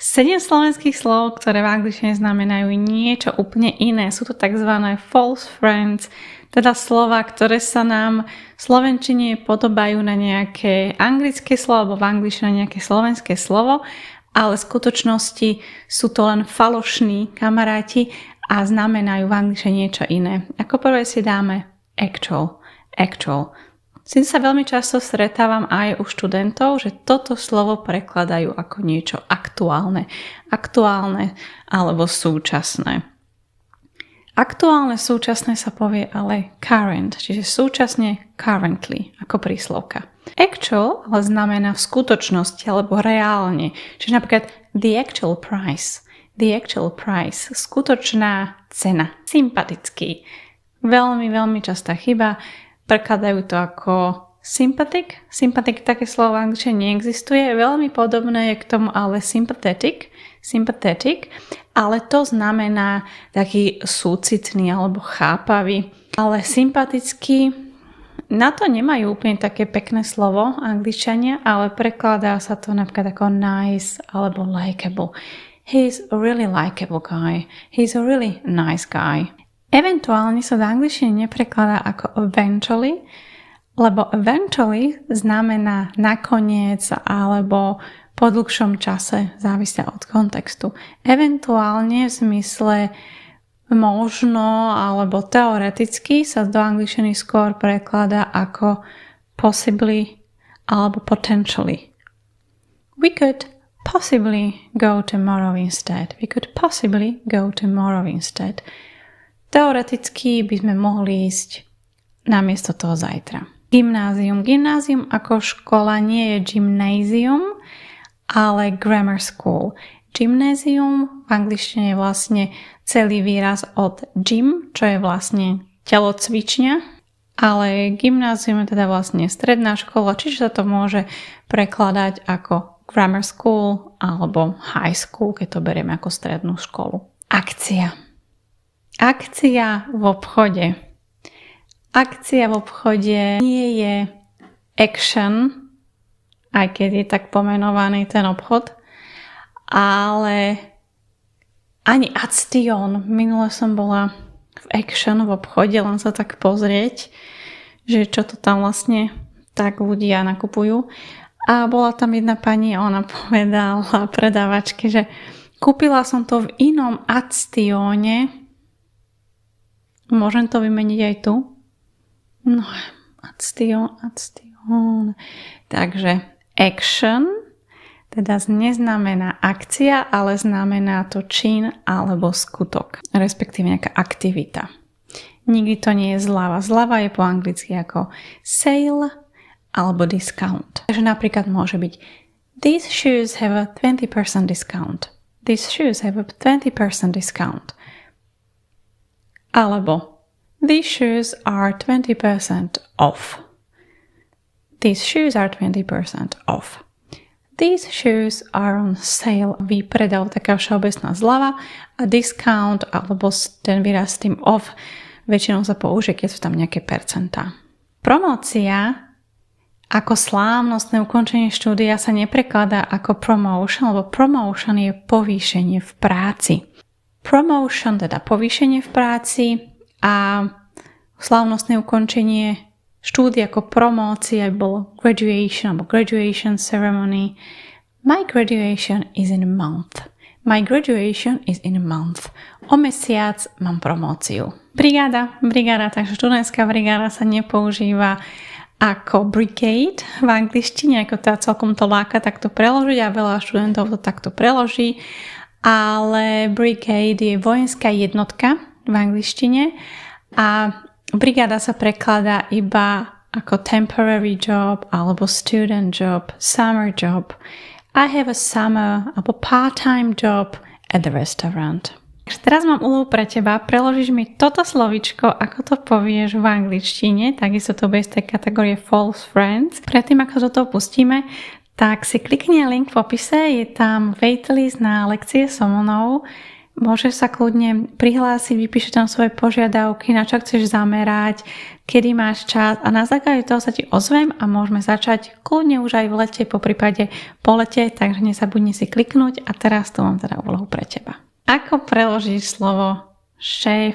7 slovenských slov, ktoré v angličtine znamenajú niečo úplne iné. Sú to tzv. False friends, teda slova, ktoré sa nám v slovenčine podobajú na nejaké anglické slovo alebo v angličtine na nejaké slovenské slovo, ale v skutočnosti sú to len falošní kamaráti a znamenajú v angličtine niečo iné. Ako prvé si dáme actual. S tým sa veľmi často stretávam aj u študentov, že toto slovo prekladajú ako niečo aktuálne alebo súčasné. Aktuálne súčasné sa povie ale current, čiže súčasne currently ako príslovka. Actual ale znamená v skutočnosti alebo reálne, čiže napríklad the actual price, skutočná cena, sympatický. Veľmi častá chyba. Prekladajú to ako sympathetic. Sympathetic, také slovo v angličtine neexistuje. Veľmi podobné je k tomu ale sympathetic, ale to znamená taký súcitný alebo chápavý. Ale sympatický, na to nemajú úplne také pekné slovo Angličania, ale prekladá sa to napríklad ako nice alebo likeable. He's a really likeable guy. He's a really nice guy. Eventuálne sa v angličtine neprekladá ako eventually, lebo eventually znamená nakoniec alebo po dlhšom čase, závisia od kontextu. Eventuálne v zmysle možno alebo teoreticky sa do angličtiny skôr prekladá ako possibly alebo potentially. We could possibly go tomorrow instead. Teoreticky by sme mohli ísť namiesto toho zajtra. Gymnázium ako škola nie je gymnázium, ale grammar school. Gymnázium v angličtine je vlastne celý výraz od gym, čo je vlastne telocvičňa, ale gymnázium je teda vlastne stredná škola, čiže sa to môže prekladať ako grammar school alebo high school, keď to berieme ako strednú školu. Akcia v obchode. Akcia v obchode nie je action, aj keď je tak pomenovaný ten obchod, ale ani action. Minule som bola v action v obchode, len sa tak pozrieť, že čo to tam vlastne tak ľudia nakupujú. A bola tam jedna pani a ona povedala predávačke, že kúpila som to v inom actione. Môžem to vymeniť aj tu? No, action. Takže action teda neznamená akcia, ale znamená to čin alebo skutok, respektíve nejaká aktivita. Nikdy to nie je zľava. Zľava je po anglicky ako sale alebo discount. Takže napríklad môže byť These shoes have a 20% discount. Alebo These shoes are 20% off. These shoes are on sale. Výpredav, taká všeobecná zľava, a discount alebo ten výraz s tým off väčšinou sa použije, keď sú tam nejaké percentá. Promócia ako slávnostné ukončenie štúdia sa neprekladá ako promotion, lebo promotion je povýšenie v práci. Promotion, teda povýšenie v práci, a slávnostné ukončenie štúdia ako promócia bolo graduation alebo graduation ceremony. My graduation is in a month. O mesiac mám promóciu. Brigáda, takže študentská brigáda sa nepoužíva ako brigade v angličtine, ako tá celkom to láka takto preložiť a veľa študentov to takto preloží, ale brigade je vojenská jednotka v angličtine a brigáda sa prekladá iba ako temporary job alebo student job, summer job. I have a summer alebo part-time job at the restaurant. Teraz mám úlohu pre teba, preložíš mi toto slovíčko, ako to povieš v angličtine, takisto to bude z tej kategórie false friends. Predtým, ako do toho pustíme, tak si klikni link v opise, je tam waitlist na lekcie so mnou. Môžeš sa kľudne prihlásiť, vypíšeš tam svoje požiadavky, na čo chceš zamerať, kedy máš čas a na základe toho sa ti ozvem a môžeme začať kľudne už aj v lete, po prípade po lete, takže nezabudni si kliknúť a teraz tu mám teda úlohu pre teba. Ako preložíš slovo šéf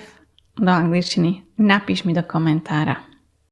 do angličtiny? Napíš mi do komentára.